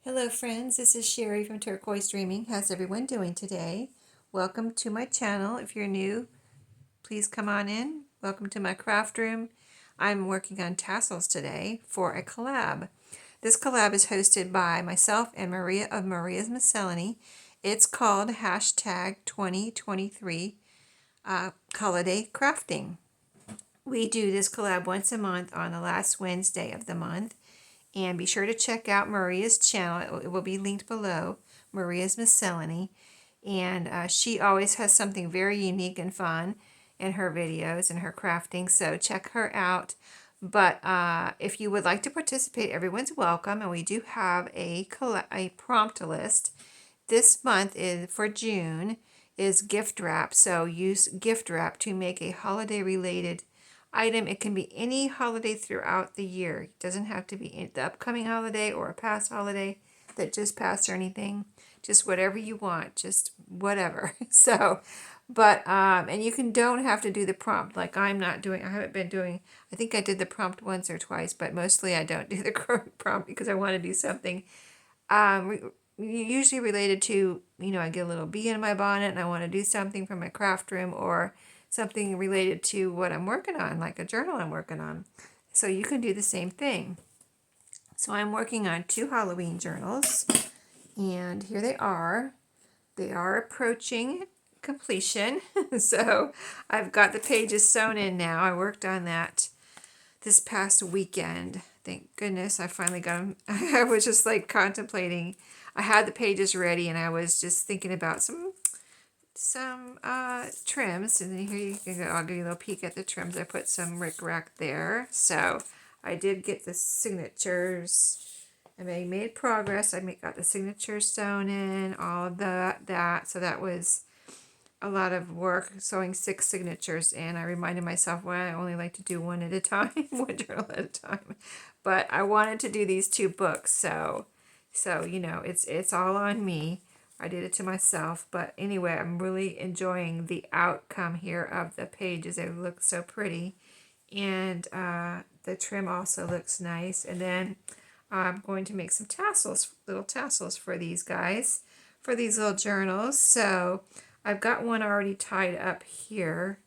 Hello friends, this is Sherry from Turquoise Dreaming. How's everyone doing today? Welcome to my channel. If you're new, please come on in. Welcome to my craft room. I'm working on tassels today for a collab. This collab is hosted by myself and Maria of Maria's Miscellany. It's called hashtag 2023 Holiday Crafting. We do this collab once a month on the last Wednesday of the month. And be sure to check out Maria's channel. It will be linked below, Maria's Miscellany. And she always has something very unique and fun in her videos and her crafting. So check her out. But if you would like to participate, everyone's welcome. And we do have a prompt list. This month is for June is gift wrap. So use gift wrap to make a holiday related item. It can be any holiday throughout the year. It doesn't have to be the upcoming holiday or a past holiday that just passed or anything. Just whatever you want, just whatever. So, but and you don't have to do the prompt like I'm not doing. I haven't been doing. I think I did the prompt once or twice, but mostly I don't do the prompt because I want to do something usually related to, I get a little bee in my bonnet and I want to do something for my craft room or something related to what I'm working on, like a journal I'm working on. So you can do the same thing. So I'm working on 2 Halloween journals, and here they are. They are approaching completion. So I've got the pages sewn in now. I worked on that this past weekend. Thank goodness I finally got them. I was just like contemplating. I had the pages ready and I was just thinking about some trims, and then here you can go. I'll give you a little peek at the trims. I put some rickrack there. So I did get the signatures. I made progress. I got the signatures sewn in, all of that. So that was a lot of work, sewing 6 signatures, and I reminded myself, well, I only like to do one at a time, one journal at a time. But I wanted to do these 2 books, so it's all on me. I did it to myself, but anyway, I'm really enjoying the outcome here of the pages. They look so pretty, and the trim also looks nice. And then I'm going to make some tassels, little tassels for these guys, for these little journals. So I've got one already tied up here,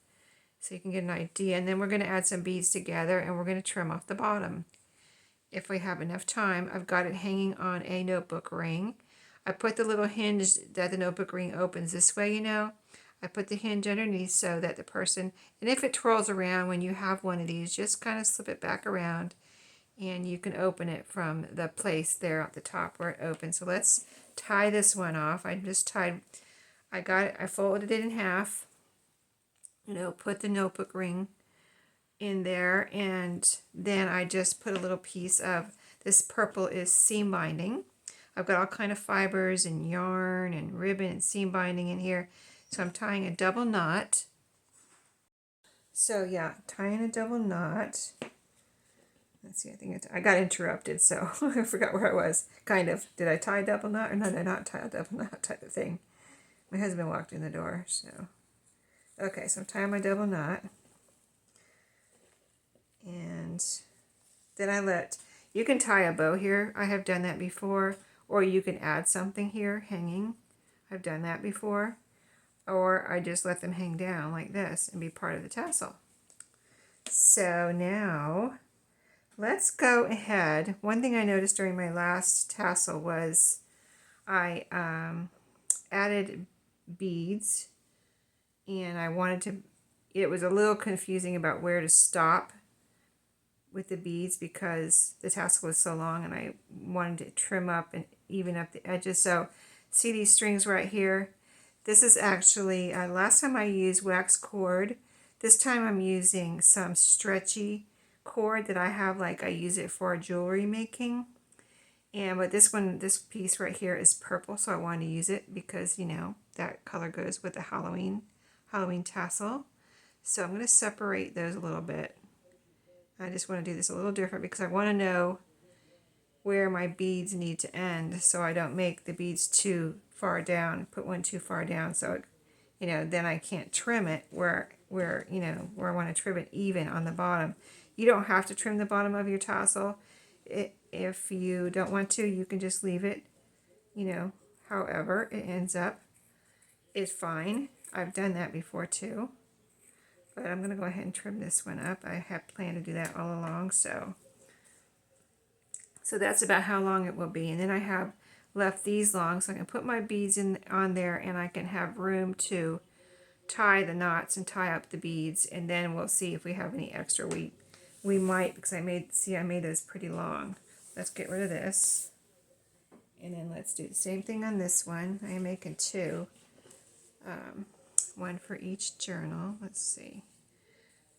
so you can get an idea. And then we're going to add some beads together, and we're going to trim off the bottom if we have enough time. I've got it hanging on a notebook ring. I put the little hinge that the notebook ring opens this way, I put the hinge underneath so that the person, and if it twirls around when you have one of these, just kind of slip it back around and you can open it from the place there at the top where it opens. So let's tie this one off. I folded it in half, put the notebook ring in there, and then I just put a little piece of this purple is seam binding. I've got all kind of fibers and yarn and ribbon and seam binding in here. So I'm tying a double knot. So yeah, tying a double knot. Let's see, I think I got interrupted, so I forgot where I was. Kind of. Did I tie a double knot or no? Did I not tie a double knot type of thing? My husband walked in the door, so. Okay, so I'm tying my double knot. And then you can tie a bow here. I have done that before. Or you can add something here hanging. I've done that before. Or I just let them hang down like this and be part of the tassel. So now let's go ahead. One thing I noticed during my last tassel was I added beads, and it was a little confusing about where to stop with the beads because the tassel was so long and I wanted to trim up and even up the edges. So see these strings right here? This is actually, last time I used wax cord. This time I'm using some stretchy cord that I have, like I use it for jewelry making. But this piece right here is purple, so I wanted to use it because, that color goes with the Halloween tassel. So I'm going to separate those a little bit. I just want to do this a little different because I want to know where my beads need to end so I don't make the beads too far down, put one too far down, so then I can't trim it where I want to trim it even on the bottom. You don't have to trim the bottom of your tassel. If you don't want to, you can just leave it you know, however it ends up is fine. I've done that before too. But I'm going to go ahead and trim this one up. I have planned to do that all along, so that's about how long it will be. And then I have left these long, so I can put my beads in on there, and I can have room to tie the knots and tie up the beads, and then we'll see if we have any extra. We might, because I made those pretty long. Let's get rid of this, and then let's do the same thing on this one. I am making two. One for each journal. Let's see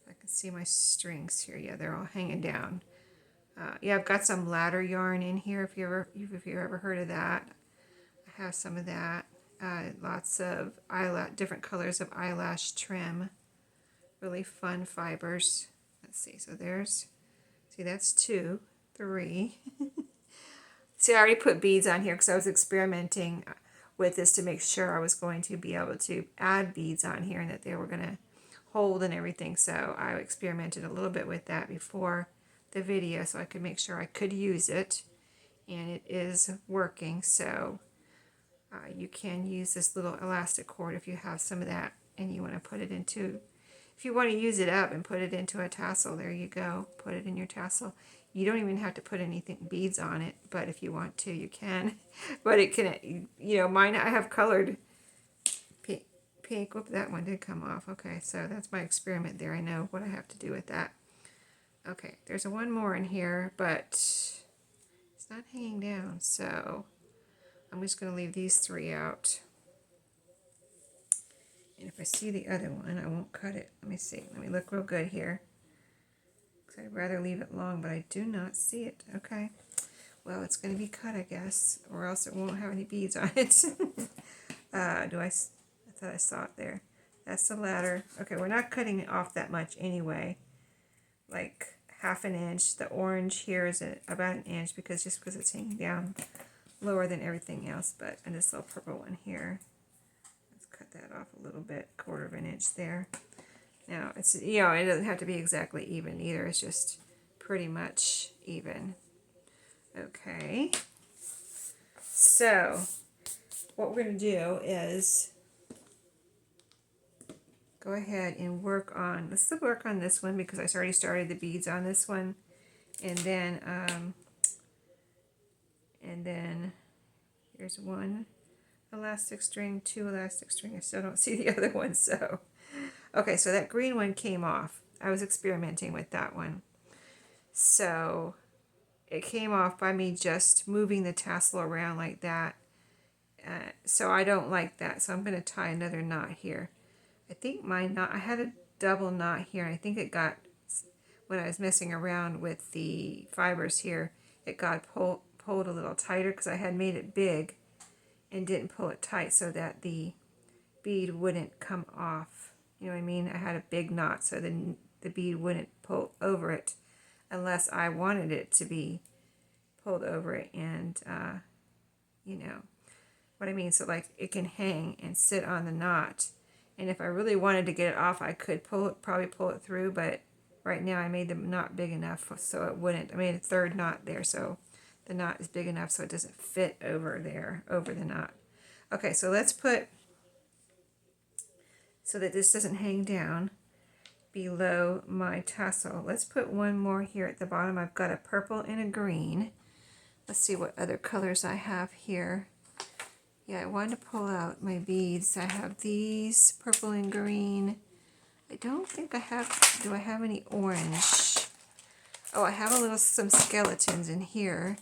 if I can see my strings here. Yeah, they're all hanging down. Yeah, I've got some ladder yarn in here. If you ever heard of that, I have some of that. Lots of different colors of eyelash trim. Really fun fibers. Let's see. So that's 2, 3. See, I already put beads on here because I was experimenting with this to make sure I was going to be able to add beads on here and that they were going to hold and everything. So I experimented a little bit with that before the video so I could make sure I could use it, and it is working. So you can use this little elastic cord if you have some of that and you want to put it into, if you want to use it up and put it into a tassel, there you go, put it in your tassel. You don't even have to put anything beads on it, but if you want to, you can. But it can, you know, mine, I have colored pink. Whoop, that one did come off. Okay, so that's my experiment there. I know what I have to do with that. Okay, there's one more in here, but it's not hanging down, so I'm just going to leave these 3 out. And if I see the other one, I won't cut it. Let me see. Let me look real good here. I'd rather leave it long, but I do not see it. Okay. Well, it's going to be cut, I guess, or else it won't have any beads on it. I thought I saw it there. That's the ladder. Okay, we're not cutting it off that much anyway. Like 1/2 inch. The orange here is about 1 inch because it's hanging down lower than everything else. But and this little purple one here, let's cut that off a little bit, 1/4 inch there. Now it's, you know, it doesn't have to be exactly even either. It's just pretty much even. Okay. So what we're going to do is go ahead and work on, let's work on this one because I already started the beads on this one. And then here's 1 elastic string, 2 elastic string. I still don't see the other one, so. Okay, so that green one came off. I was experimenting with that one. So it came off by me just moving the tassel around like that. So I don't like that. So I'm going to tie another knot here. I think my knot, I had a double knot here. And I think it got, when I was messing around with the fibers here, it got pulled a little tighter because I had made it big and didn't pull it tight so that the bead wouldn't come off. You know what I mean? I had a big knot so then the bead wouldn't pull over it unless I wanted it to be pulled over it, and you know what I mean? So like it can hang and sit on the knot, and if I really wanted to get it off, I could probably pull it through, but right now I made the knot big enough so it wouldn't. I made a 3rd knot there so the knot is big enough so it doesn't fit over there, over the knot. Okay, so let's put, so that this doesn't hang down below my tassel, let's put one more here at the bottom. I've got a purple and a green. Let's see what other colors I have here. Yeah, I wanted to pull out my beads. I have these, purple and green. I don't think I have, do I have any orange? Oh, I have some skeletons in here.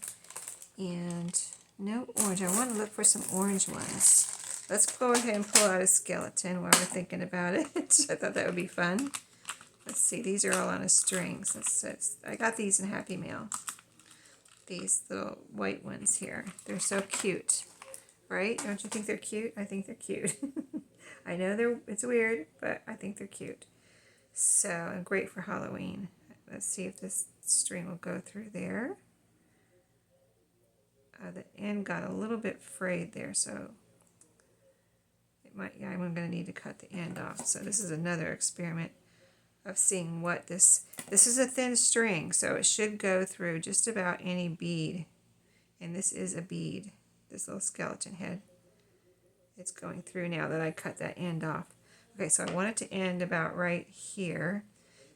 And no orange. I want to look for some orange ones. Let's go ahead and pull out a skeleton while we're thinking about it. I thought that would be fun. Let's see, these are all on a string. I got these in Happy Mail. These little white ones here. They're so cute, right? Don't you think they're cute? I think they're cute. I know it's weird, but I think they're cute. So, great for Halloween. Let's see if this string will go through there. The end got a little bit frayed there, so it might, yeah, I'm going to need to cut the end off. So this is another experiment of seeing what this is a thin string, so it should go through just about any bead, and this is a bead. this little skeleton head. It's going through now that I cut that end off. Okay, so I want it to end about right here.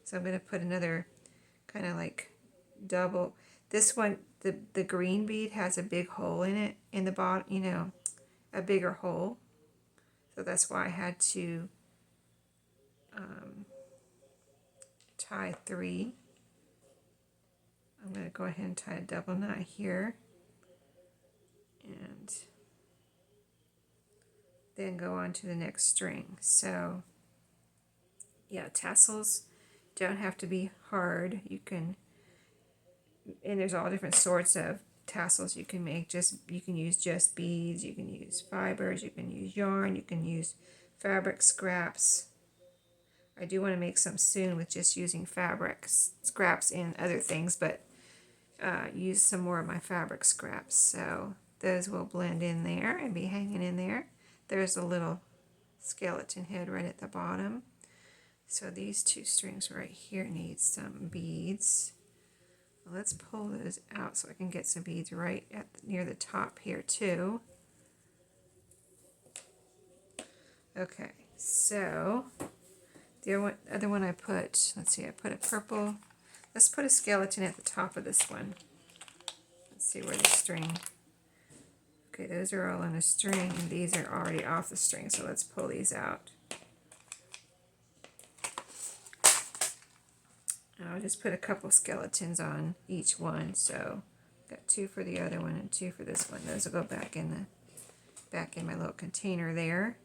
So I'm going to put another kind of like double. This one, the green bead has a big hole in it, in the bottom, you know, a bigger hole. So that's why I had to tie 3. I'm going to go ahead and tie a double knot here. And then go on to the next string. So yeah, tassels don't have to be hard. You can, and there's all different sorts of tassels you can make. You can use just beads, you can use fibers, you can use yarn, you can use fabric scraps. I do want to make some soon with just using fabric scraps and other things, but use some more of my fabric scraps. So those will blend in there and be hanging in there. There's a little skeleton head right at the bottom. So these 2 strings right here need some beads. Well, let's pull those out so I can get some beads right at near the top here too. Okay, so the other one I put, let's see, I put a purple. Let's put a skeleton at the top of this one. Let's see where the string. Okay, those are all on a string, and these are already off the string, so let's pull these out. I'll just put a couple skeletons on each one, so got 2 for the other one and 2 for this one. Those will go back in my little container there.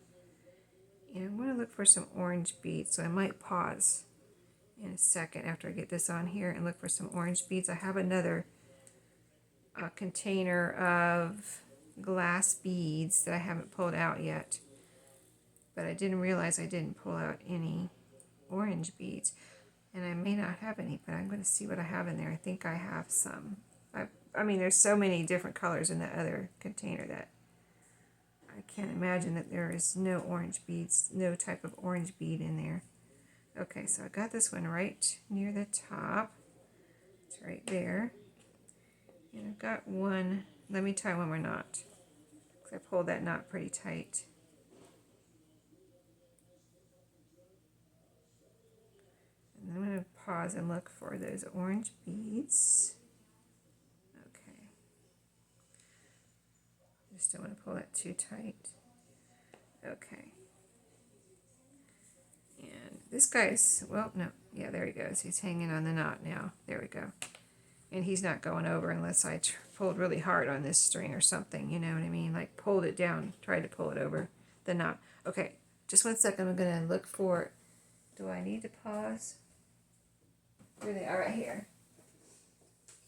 And I'm going to look for some orange beads, so I might pause in a second after I get this on here and look for some orange beads. I have another container of glass beads that I haven't pulled out yet, but I didn't realize I didn't pull out any orange beads, and I may not have any, but I'm going to see what I have in there. I think I have some. I mean, there's so many different colors in the other container that I can't imagine that there is no orange beads, no type of orange bead in there. Okay, so I got this one right near the top. It's right there. And I've got one. Let me tie one more knot, because I pulled that knot pretty tight. And I'm going to pause and look for those orange beads. Okay. Just don't want to pull that too tight. Okay. And this guy's, well, no, yeah, there he goes. He's hanging on the knot now. There we go. And he's not going over unless I pulled really hard on this string or something, you know what I mean? Like pulled it down, tried to pull it over the knot. Okay, just 1 second. I'm going to look for, do I need to pause? Here they are right here.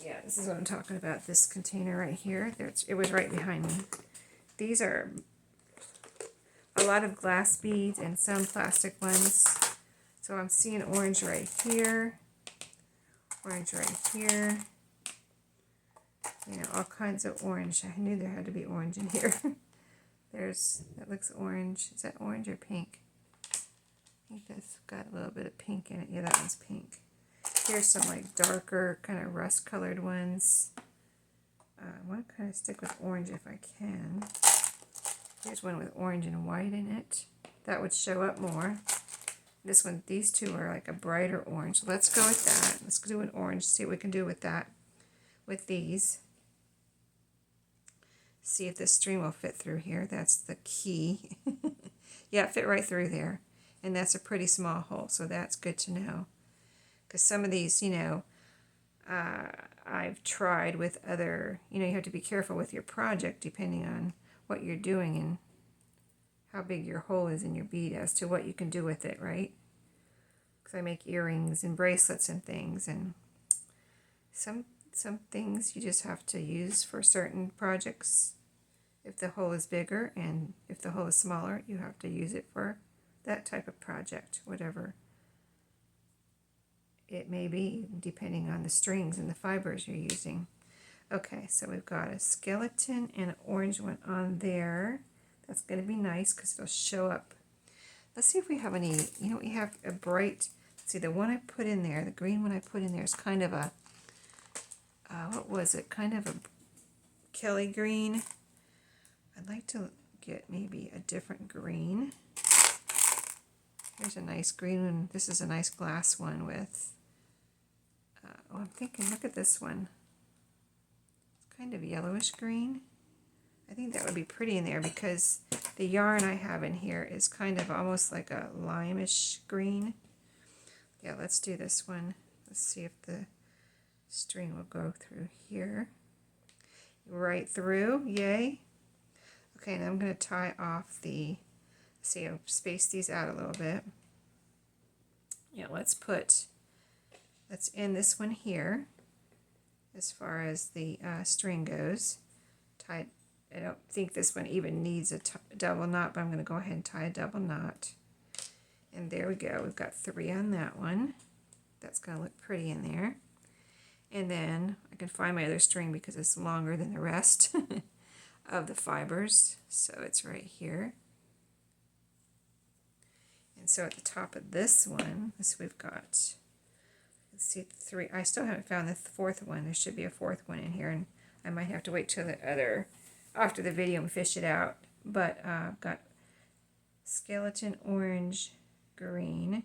Yeah, this is what I'm talking about, this container right here. It was right behind me. These are a lot of glass beads and some plastic ones. So I'm seeing orange right here, orange right here. You know, all kinds of orange. I knew there had to be orange in here. That looks orange. Is that orange or pink? I think that's got a little bit of pink in it. Yeah, that one's pink. Here's some like darker, kind of rust colored ones. I want to kind of stick with orange if I can. Here's one with orange and white in it. That would show up more. This one, these 2 are like a brighter orange. Let's go with that. Let's do an orange, see what we can do with that, with these. See if this string will fit through here. That's the key. Yeah, it fit right through there. And that's a pretty small hole, so that's good to know. Because some of these, you know, I've tried with other, you know, you have to be careful with your project depending on what you're doing and how big your hole is in your bead as to what you can do with it, right? Because I make earrings and bracelets and things, and some things you just have to use for certain projects. If the hole is bigger, and if the hole is smaller, you have to use it for that type of project, whatever it may be, depending on the strings and the fibers you're using. Okay, so we've got a skeleton and an orange one on there. That's going to be nice because it'll show up. Let's see if we have any, you know, we have a bright, let's see, the one I put in there, the green one I put in there is kind of a, what was it? Kind of a Kelly green. I'd like to get maybe a different green. Here's a nice green one. This is a nice glass one with, oh, I'm thinking, look at this one. It's kind of yellowish green. I think that would be pretty in there because the yarn I have in here is kind of almost like a limeish green. Yeah, let's do this one. Let's see if the string will go through here. Right through, yay. Okay, and I'm going to tie off the, see, I'll space these out a little bit. Yeah, let's end this one here as far as the string goes. I don't think this one even needs a double knot, but I'm going to go ahead and tie a double knot. And there we go. We've got 3 on that one. That's going to look pretty in there. And then I can find my other string because it's longer than the rest of the fibers. So it's right here. And so at the top of this one, we've got, let's see, 3. I still haven't found the 4th one. There should be a 4th one in here, and I might have to wait till the other, after the video, and fish it out. But I've got skeleton, orange, green,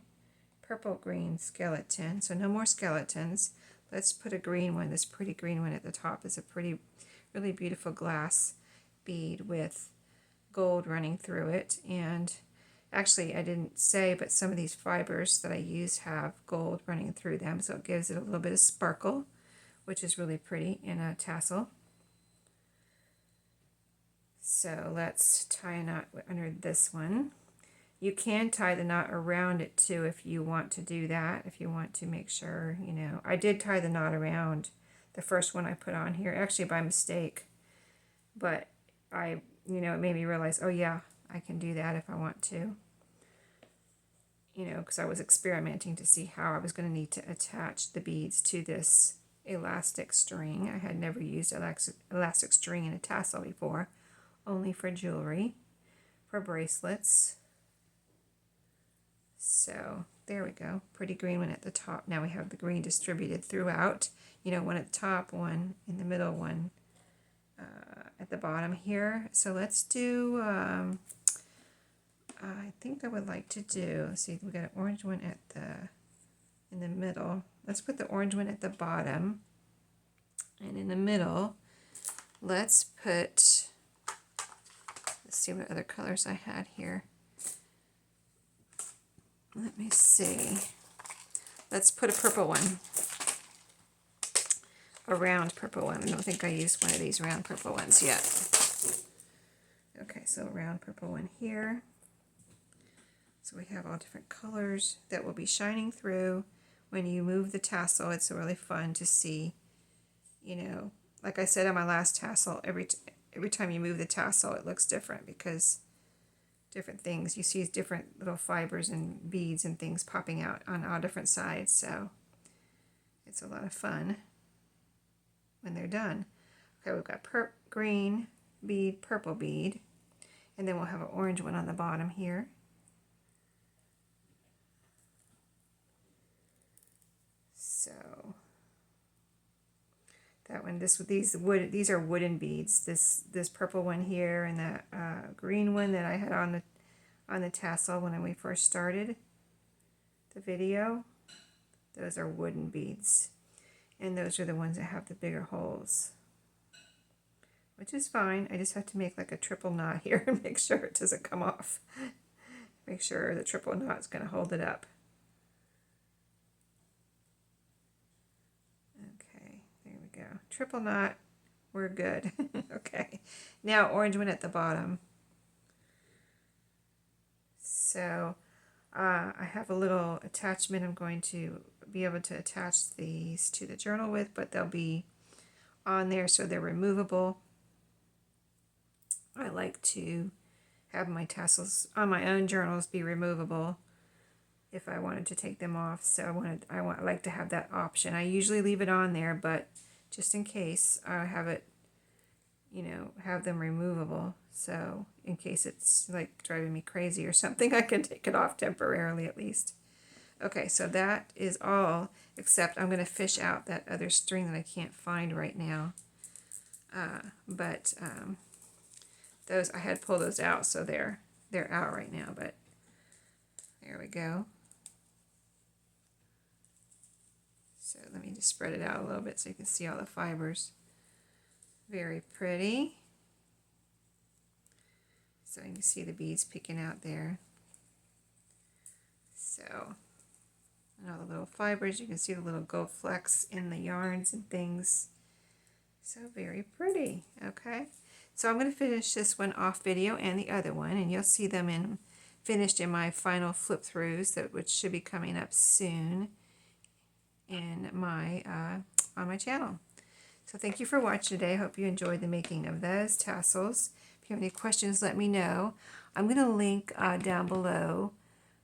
purple, green, skeleton. So no more skeletons. Let's put a green one. This pretty green one at the top is a pretty, really beautiful glass bead with gold running through it. And actually, I didn't say, but some of these fibers that I use have gold running through them, so it gives it a little bit of sparkle, which is really pretty in a tassel. So let's tie a knot under this one. You can tie the knot around it too if you want to do that, if you want to make sure, you know. I did tie the knot around the first one I put on here, actually by mistake, but it made me realize, oh yeah, I can do that if I want to. You know, because I was experimenting to see how I was going to need to attach the beads to this elastic string. I had never used elastic string in a tassel before, only for jewelry, for bracelets. So there we go, pretty green one at the top. Now we have the green distributed throughout. You know, one at the top, one in the middle, one at the bottom here. So let's do, I think I would like to do, let's see, we got an orange one in the middle. Let's put the orange one at the bottom. And in the middle, let's see what other colors I had here. Let me see. Let's put a purple one. A round purple one. I don't think I used one of these round purple ones yet. Okay, so a round purple one here. So we have all different colors that will be shining through when you move the tassel. It's really fun to see, you know, like I said on my last tassel, every time you move the tassel it looks different because different things, you see different little fibers and beads and things popping out on all different sides. So it's a lot of fun when they're done. Okay, we've got green bead, purple bead, and then we'll have an orange one on the bottom here. So that one, these are wooden beads. This purple one here and that green one that I had on the tassel when we first started the video. Those are wooden beads, and those are the ones that have the bigger holes, which is fine. I just have to make like a triple knot here and make sure it doesn't come off. Make sure the triple knot is going to hold it up. Triple knot, we're good. Okay, now orange one at the bottom. So I have a little attachment I'm going to be able to attach these to the journal with, but they'll be on there so they're removable. I like to have my tassels on my own journals be removable if I wanted to take them off. So I like to have that option. I usually leave it on there, but just in case, I have it, you know, have them removable. So in case it's like driving me crazy or something, I can take it off temporarily at least. Okay, so that is all, except I'm going to fish out that other string that I can't find right now. those, I had pulled those out, so they're out right now, but there we go. So let me just spread it out a little bit so you can see all the fibers. Very pretty. So you can see the beads peeking out there. So, and all the little fibers, you can see the little gold flecks in the yarns and things. So very pretty. Okay, so I'm going to finish this one off video and the other one, and you'll see them finished in my final flip throughs, which should be coming up soon in my on my channel. So thank you for watching today. I hope you enjoyed the making of those tassels. If you have any questions, let me know. I'm going to link down below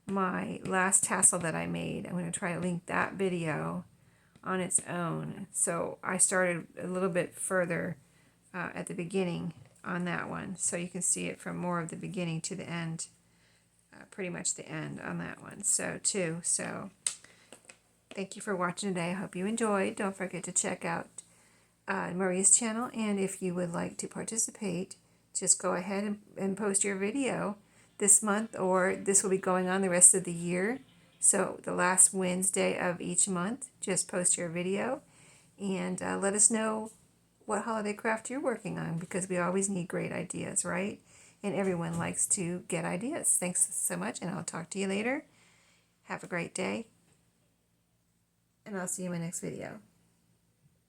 my last tassel that I made. I'm going to try to link that video on its own. So I started a little bit further at the beginning on that one, so you can see it from more of the beginning to the end, pretty much the end on that one. So thank you for watching today. I hope you enjoyed. Don't forget to check out Maria's channel, and if you would like to participate, just go ahead and post your video this month, or this will be going on the rest of the year. So the last Wednesday of each month, just post your video and let us know what holiday craft you're working on, because we always need great ideas, right? And everyone likes to get ideas. Thanks so much, and I'll talk to you later. Have a great day, and I'll see you in my next video.